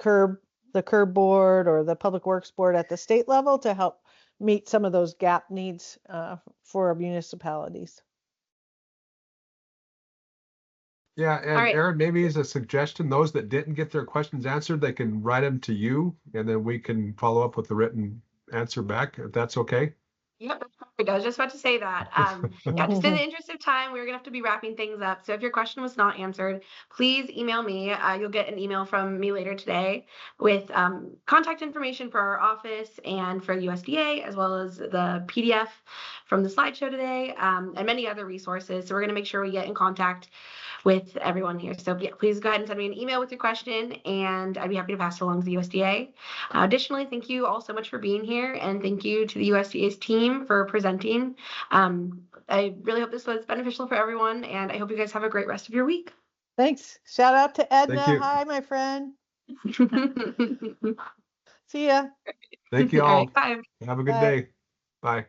[SPEAKER 3] the CURB board or the Public Works board at the state level to help meet some of those gap needs for our municipalities.
[SPEAKER 7] Yeah, and
[SPEAKER 1] right.
[SPEAKER 7] Aaron, maybe as a suggestion, those that didn't get their questions answered, they can write them to you, and then we can follow up with the written answer back, if that's okay.
[SPEAKER 1] Yep, that's perfect. I was just about to say that. Yeah, just in the interest of time, we're gonna have to be wrapping things up. So if your question was not answered, please email me. You'll get an email from me later today with contact information for our office and for USDA, as well as the PDF from the slideshow today, and many other resources. So we're gonna make sure we get in contact with everyone here. So yeah, please go ahead and send me an email with your question, and I'd be happy to pass it along to the USDA. Additionally, thank you all so much for being here, and thank you to the USDA's team for presenting. I really hope this was beneficial for everyone, and I hope you guys have a great rest of your week.
[SPEAKER 3] Thanks. Shout out to Edna.
[SPEAKER 7] Thank you.
[SPEAKER 3] Hi, my friend. See ya.
[SPEAKER 7] Thank you all.
[SPEAKER 1] All right, bye.
[SPEAKER 7] Have a good
[SPEAKER 3] Bye.
[SPEAKER 7] day. Bye.